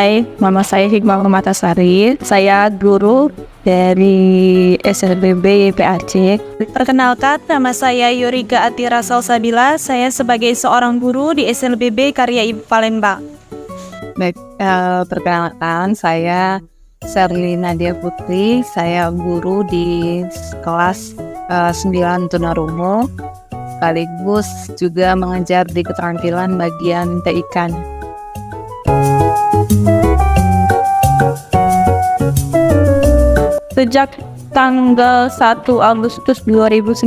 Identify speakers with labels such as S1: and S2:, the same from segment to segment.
S1: Hai, nama saya Hikmah Permatasari. Saya guru dari SLBB YPAC.
S2: Perkenalkan, nama saya Yurika Atira Salsabila. Saya sebagai seorang guru di SLBB Karya Ibu Palembang.
S3: Baik, perkenalkan saya Sherly Nadia Putri. Saya guru di kelas 9 tunarungu, sekaligus juga mengajar di keterampilan bagian TIK.
S1: Sejak tanggal 1 Agustus 2019.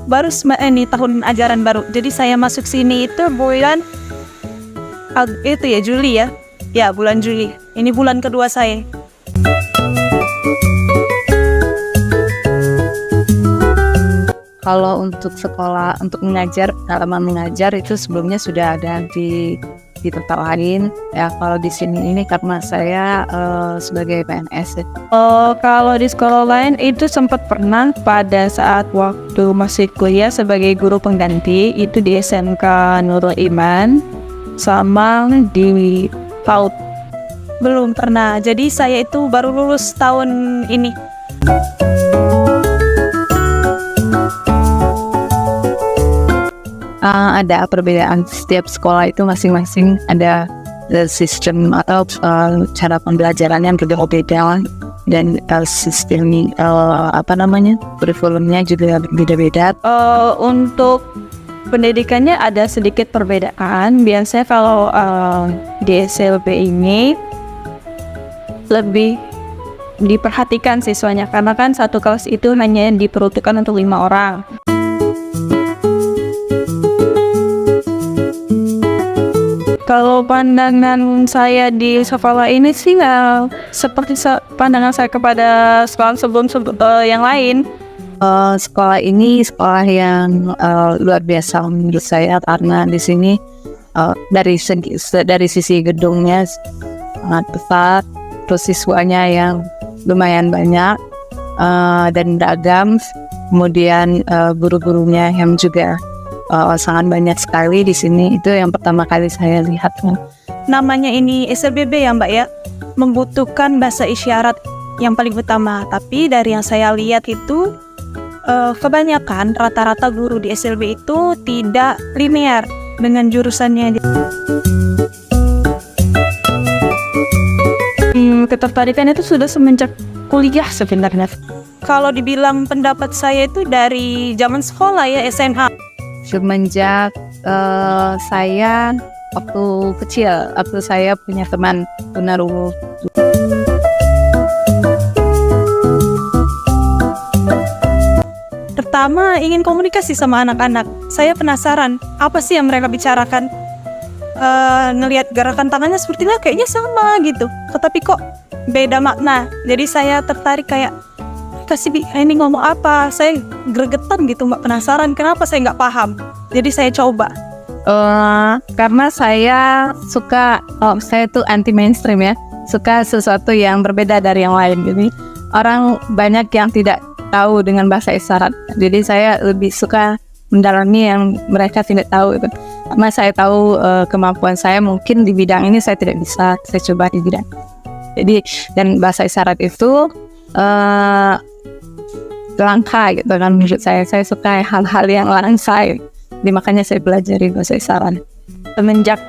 S2: Baru ini tahun ajaran baru. Jadi saya masuk sini itu bulan Juli ya. Ya, bulan Juli. Ini bulan kedua saya.
S3: Kalau untuk sekolah, untuk mengajar, pengalaman mengajar itu sebelumnya sudah ada di tempat lain. Ya, kalau di sini ini karena saya sebagai PNS.
S1: Kalau di sekolah lain itu sempat pernah pada saat waktu masih kuliah sebagai guru pengganti, itu di SMK Nurul Iman sama di PAUD.
S2: Belum pernah. Jadi saya itu baru lulus tahun ini.
S3: Ada perbedaan, setiap sekolah itu masing-masing ada sistem atau cara pembelajaran yang berbeda, dan sistem kurikulumnya juga beda-beda.
S1: Untuk pendidikannya ada sedikit perbedaan. Biasanya kalau di SLB ini lebih diperhatikan siswanya, karena kan satu kelas itu hanya diperuntukkan untuk 5 orang. Kalau pandangan saya di sekolah ini sih seperti pandangan saya kepada sekolah sebelum yang lain.
S3: Sekolah ini sekolah yang luar biasa menurut saya, karena di sini dari sisi gedungnya sangat besar, terus siswanya yang lumayan banyak dan beragam, kemudian guru-gurunya yang juga sangat banyak sekali di sini. Itu yang pertama kali saya lihat.
S2: Namanya ini SLBB ya Mbak ya, membutuhkan bahasa isyarat yang paling utama. Tapi dari yang saya lihat itu kebanyakan rata-rata guru di SLB itu tidak linear dengan jurusannya.
S1: Ketertarikan itu sudah semenjak kuliah sebenarnya.
S2: Kalau dibilang pendapat saya itu dari zaman sekolah ya, SMA.
S3: Semenjak saya waktu kecil, waktu saya punya teman tunarungu.
S2: Pertama, ingin komunikasi sama anak-anak. Saya penasaran, apa sih yang mereka bicarakan? Ngelihat gerakan tangannya sepertinya kayaknya sama gitu, tapi kok beda makna. Jadi saya tertarik, kayak ini ngomong apa? Saya gregetan gitu Mbak, penasaran kenapa saya nggak paham. Jadi saya coba.
S3: Karena saya suka, saya tuh anti mainstream ya, suka sesuatu yang berbeda dari yang lain. Jadi orang banyak yang tidak tahu dengan bahasa isyarat. Jadi saya lebih suka mendalami yang mereka tidak tahu itu. Karena saya tahu kemampuan saya mungkin di bidang ini saya tidak bisa, saya coba di bidang. Jadi dan bahasa isyarat itu langka gitu kan menurut saya suka hal-hal yang langka, jadi makanya saya pelajari bahasa isyarat.
S1: Semenjak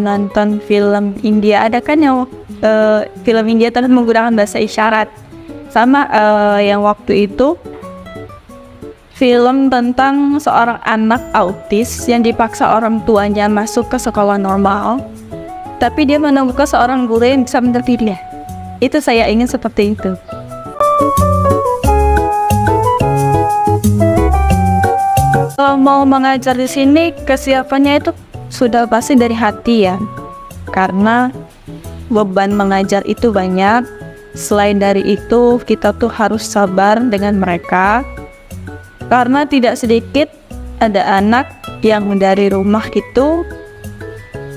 S1: nonton film India, ada kan yang film India terus menggunakan bahasa isyarat, sama yang waktu itu film tentang seorang anak autis yang dipaksa orang tuanya masuk ke sekolah normal, tapi dia menemukan seorang guru yang bisa menertibnya. Itu saya ingin seperti itu. Kalau mau mengajar di sini, kesiapannya itu sudah pasti dari hati ya, karena beban mengajar itu banyak. Selain dari itu, kita tuh harus sabar dengan mereka, karena tidak sedikit ada anak yang dari rumah itu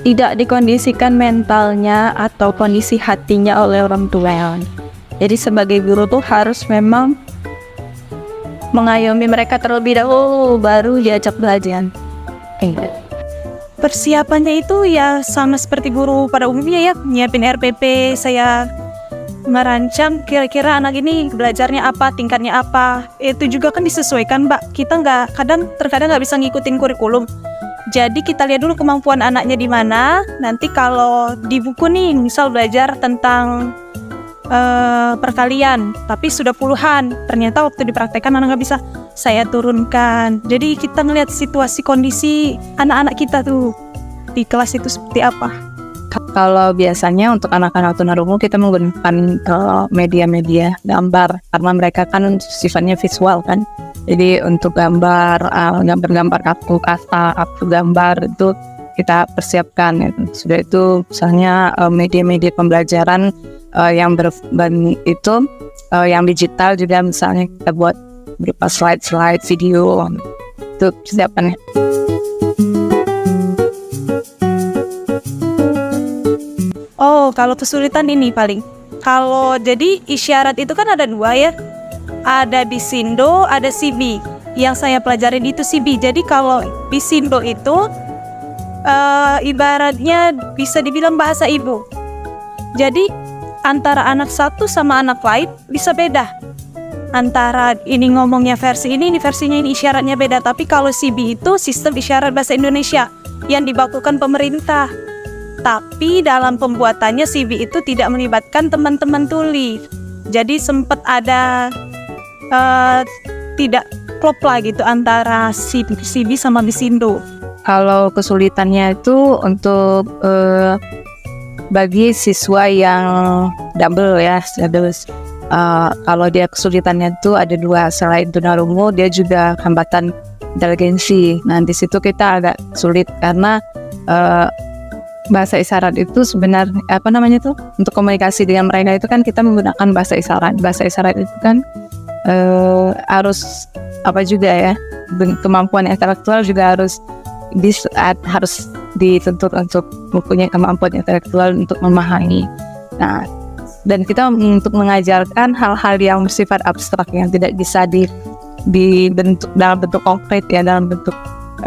S1: tidak dikondisikan mentalnya atau kondisi hatinya oleh orang tua. Jadi sebagai guru tuh harus memang mengayomi mereka terlebih dahulu, baru diajak belajar.
S2: Persiapannya itu ya sama seperti guru pada umumnya ya, nyiapin RPP, saya merancang kira-kira anak ini belajarnya apa, tingkatnya apa. Itu juga kan disesuaikan, Mbak. Kita terkadang nggak bisa ngikutin kurikulum. Jadi kita lihat dulu kemampuan anaknya di mana. Nanti kalau di buku nih, misal belajar tentang perkalian, tapi sudah puluhan, ternyata waktu dipraktekkan anak nggak bisa, saya turunkan. Jadi kita ngelihat situasi kondisi anak-anak kita tuh di kelas itu seperti apa.
S3: Kalau biasanya untuk anak-anak tunarungu kita menggunakan media-media gambar karena mereka kan sifatnya visual kan. Jadi untuk gambar kartu kasta, kartu gambar itu kita persiapkan. Sudah itu misalnya media-media pembelajaran yang itu yang digital juga misalnya kita buat berupa slide video itu persiapannya.
S2: Oh, kalau kesulitan ini paling. Kalau jadi isyarat itu kan ada 2 ya. Ada Bisindo, ada CB. Yang saya pelajarin itu CB. Jadi kalau Bisindo itu ibaratnya bisa dibilang bahasa ibu. Jadi antara anak satu sama anak lain bisa beda. Antara ini ngomongnya versi ini versinya ini, isyaratnya beda. Tapi kalau CB itu sistem isyarat bahasa Indonesia yang dibakukan pemerintah. Tapi dalam pembuatannya CB itu tidak melibatkan teman-teman tuli. Jadi sempat ada tidak klop lah gitu antara CB sama Bisindo.
S3: Kalau kesulitannya itu untuk bagi siswa yang double ya, kalau dia kesulitannya itu ada 2, selain tunarungu dia juga hambatan inteligensi. Nah di situ kita agak sulit karena bahasa isyarat itu sebenarnya untuk komunikasi dengan mereka itu kan kita menggunakan bahasa isyarat. Bahasa isyarat itu kan harus juga ya, kemampuan intelektual juga harus dituntut untuk mempunyai kemampuan intelektual untuk memahami. Nah, dan kita untuk mengajarkan hal-hal yang bersifat abstrak yang tidak bisa dibentuk dalam bentuk konkret ya, dalam bentuk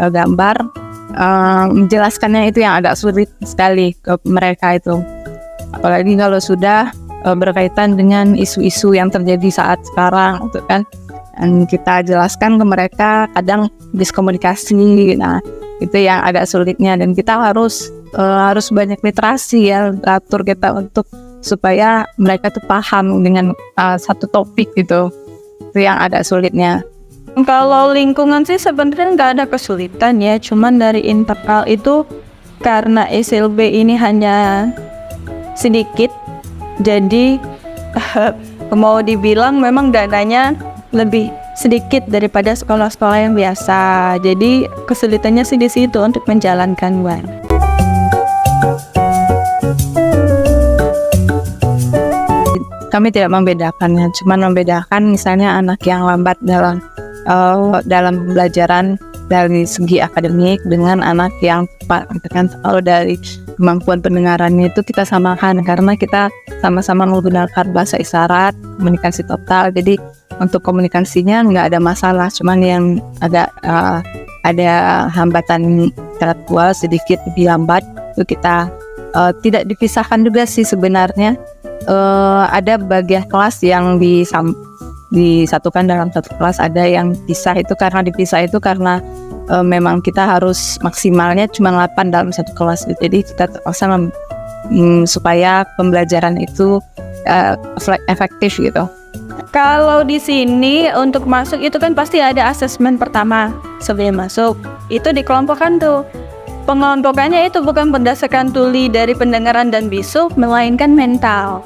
S3: gambar, menjelaskannya itu yang agak sulit sekali ke mereka itu. Apalagi kalau sudah berkaitan dengan isu-isu yang terjadi saat sekarang gitu kan. Dan kita jelaskan ke mereka kadang diskomunikasi. Nah, itu yang agak sulitnya, dan kita harus banyak literasi ya, atur kita untuk supaya mereka tuh paham dengan satu topik gitu. Itu yang agak sulitnya.
S1: Kalau lingkungan sih sebenarnya nggak ada kesulitan ya, cuman dari internal itu karena SLB ini hanya sedikit, jadi mau dibilang memang dananya lebih sedikit daripada sekolah-sekolah yang biasa. Jadi kesulitannya sih di situ untuk menjalankan UAN.
S3: Kami tidak membedakannya, cuma membedakan misalnya anak yang lambat dalam pembelajaran dari segi akademik dengan anak yang cepat gitu kan. Kalau dari kemampuan pendengarannya itu kita samakan karena kita sama-sama menggunakan bahasa isyarat, komunikasi total. Jadi untuk komunikasinya nggak ada masalah, cuman yang agak ada hambatan intelektual sedikit lebih lambat itu kita tidak dipisahkan juga sih sebenarnya. Ada bagian kelas yang disatukan dalam satu kelas, ada yang dipisah itu karena memang kita harus maksimalnya cuma 8 dalam satu kelas. Jadi kita terpaksa supaya pembelajaran itu efektif gitu.
S1: Kalau di sini untuk masuk itu kan pasti ada asesmen pertama sebelum masuk. Itu dikelompokkan tuh. Pengelompokannya itu bukan berdasarkan tuli dari pendengaran dan bisu, melainkan mental.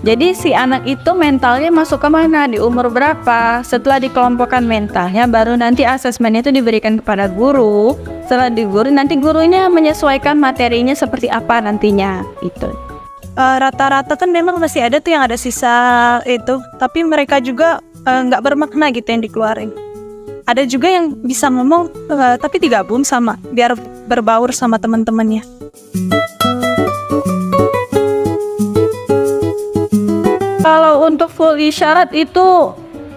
S1: Jadi si anak itu mentalnya masuk ke mana, di umur berapa. Setelah dikelompokkan mentalnya, baru nanti asesmen itu diberikan kepada guru. Setelah nanti gurunya menyesuaikan materinya seperti apa nantinya itu.
S2: Rata-rata kan memang masih ada tuh yang ada sisa itu, tapi mereka juga nggak bermakna gitu yang dikeluarin. Ada juga yang bisa ngomong tapi digabung sama biar berbaur sama teman-temannya.
S1: Kalau untuk full isyarat itu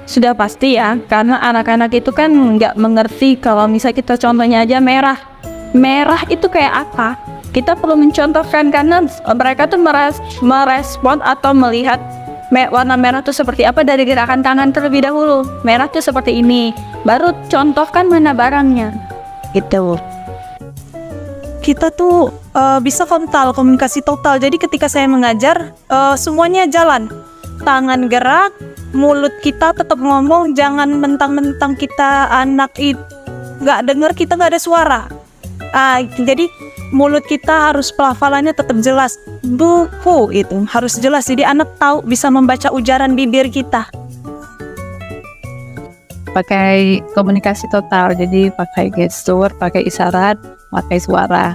S1: sudah pasti ya, karena anak-anak itu kan nggak mengerti kalau misalnya kita contohnya aja merah. merah itu kayak apa. Kita perlu mencontohkan karena mereka tuh merespon atau melihat warna merah itu seperti apa dari gerakan tangan terlebih dahulu. Merah tuh seperti ini, baru contohkan mana barangnya gitu.
S2: Kita tuh bisa frontal, komunikasi total. Jadi ketika saya mengajar, semuanya jalan. Tangan gerak, mulut kita tetap ngomong, jangan mentang-mentang kita anak itu nggak dengar, kita nggak ada suara. Jadi mulut kita harus pelafalannya tetap jelas. Buku itu harus jelas, jadi anak tahu bisa membaca ujaran bibir kita.
S3: Pakai komunikasi total, jadi pakai gestur, pakai isyarat, pakai suara.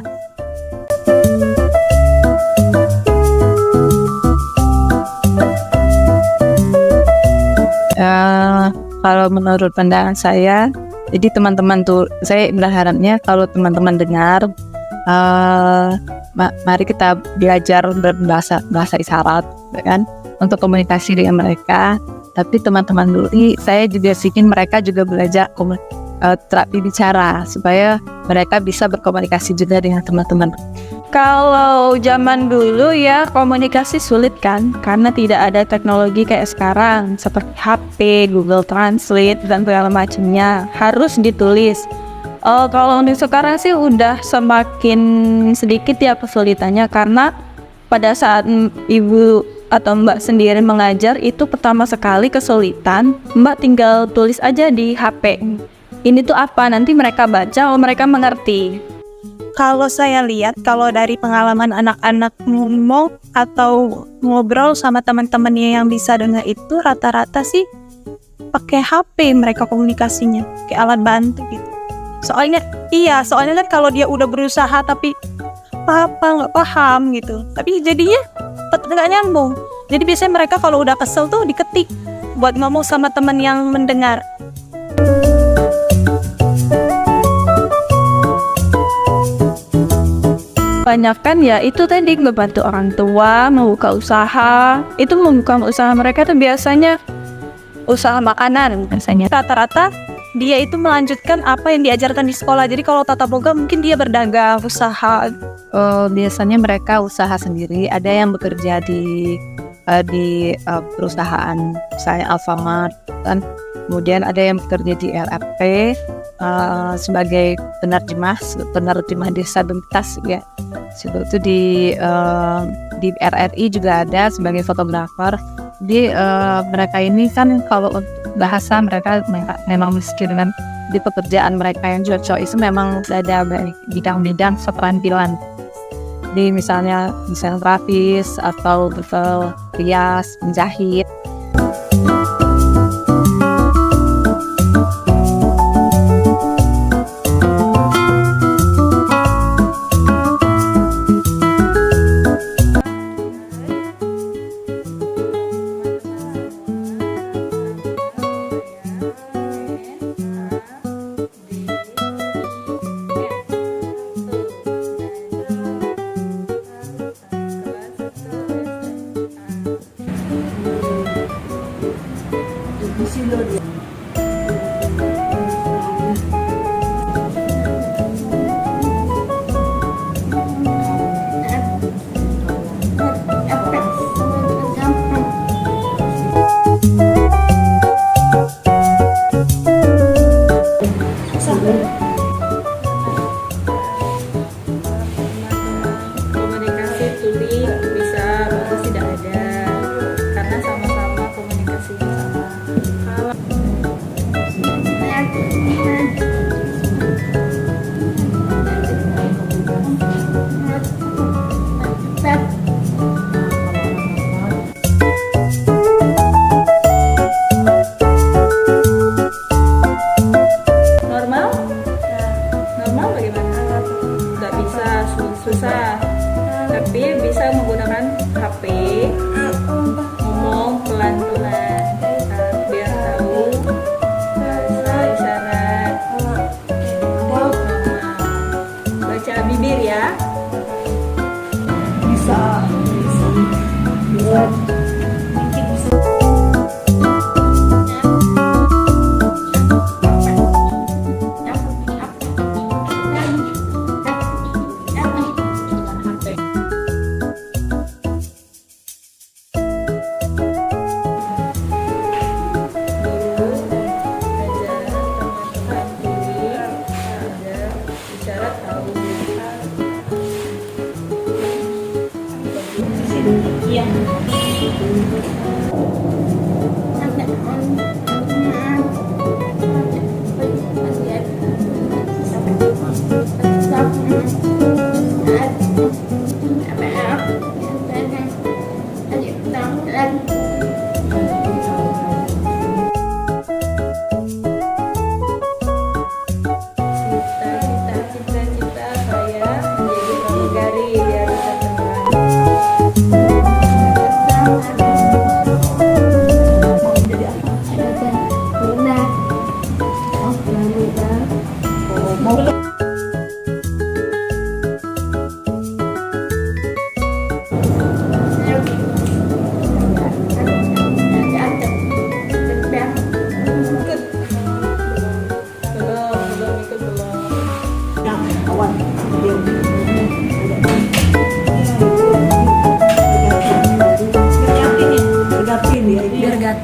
S3: Kalau menurut pandangan saya, jadi teman-teman tuh, saya berharapnya kalau teman-teman dengar, mari kita belajar berbahasa isyarat, kan, untuk komunikasi dengan mereka. Tapi teman-teman dulu, saya juga ingin mereka juga belajar terapi bicara supaya mereka bisa berkomunikasi juga dengan teman-teman.
S1: Kalau zaman dulu ya komunikasi sulit kan, karena tidak ada teknologi kayak sekarang seperti HP, Google Translate dan segala macamnya, harus ditulis. Kalau untuk sekarang sih udah semakin sedikit ya kesulitannya, karena pada saat ibu atau mbak sendiri mengajar itu pertama sekali kesulitan, mbak tinggal tulis aja di HP. Ini tuh apa, nanti mereka baca, mereka mengerti.
S2: Kalau saya lihat, kalau dari pengalaman anak-anak ngomong atau ngobrol sama teman-temannya yang bisa dengar itu, rata-rata sih pakai HP mereka komunikasinya, kayak alat bantu gitu. Soalnya kan kalau dia udah berusaha tapi nggak paham gitu, tapi jadinya nggak nyambung. Jadi biasanya mereka kalau udah kesel tuh diketik buat ngomong sama teman yang mendengar.
S1: Banyak kan ya itu tadi membantu orang tua membuka usaha. Itu membuka usaha mereka tuh biasanya usaha makanan biasanya.
S2: Rata-rata dia itu melanjutkan apa yang diajarkan di sekolah. Jadi kalau tatap muka mungkin dia berdagang, usaha.
S3: Biasanya mereka usaha sendiri. Ada yang bekerja di perusahaan, misalnya Alfamart, kan. Kemudian ada yang bekerja di LRT sebagai penerjemah disabilitas ya. Itu di RRI juga ada sebagai fotografer. Jadi mereka ini kan kalau untuk bahasa mereka memang meski dengan di pekerjaan mereka yang cocok itu memang ada bidang-bidang keterampilan. Di misalnya desain grafis atau rias, menjahit.
S1: Komunikasi tuli bisa bagus tidak ada, karena sama-sama komunikasinya sama.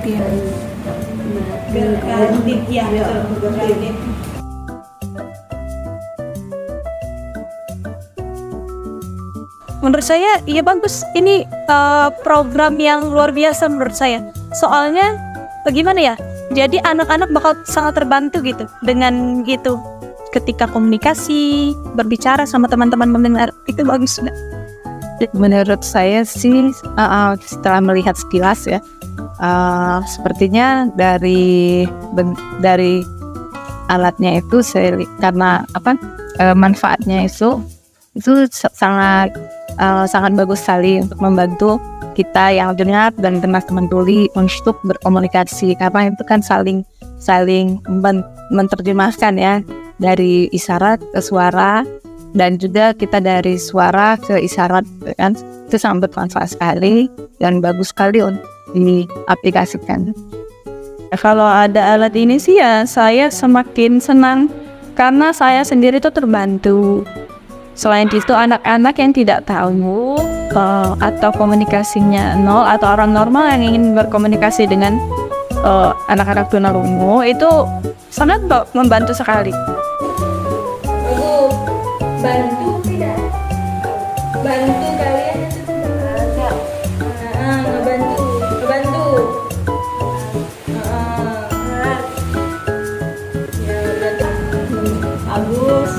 S1: pengertian.
S2: Iya, betul. Menurut saya, iya bagus. Ini program yang luar biasa menurut saya. Soalnya, bagaimana ya? Jadi anak-anak bakal sangat terbantu gitu dengan gitu. Ketika komunikasi, berbicara sama teman-teman mendengar, itu bagus.
S3: Menurut saya sih, setelah melihat sekilas ya, sepertinya dari alatnya itu karena manfaatnya itu sangat bagus sekali untuk membantu kita yang dengar dan teman-teman tuli untuk berkomunikasi, karena itu kan saling menerjemahkan ya, dari isyarat ke suara dan juga kita dari suara ke isyarat kan. Itu sangat bermanfaat sekali dan bagus sekali untuk diaplikasikan.
S1: Kalau ada alat ini sih ya saya semakin senang karena saya sendiri tuh terbantu. Selain itu anak-anak yang tidak tahu atau komunikasinya nol atau orang normal yang ingin berkomunikasi dengan anak-anak tunarungu itu sangat membantu sekali. Bantu tidak? Bantu kalian itu tidak? Ngebantu. Ya bagus.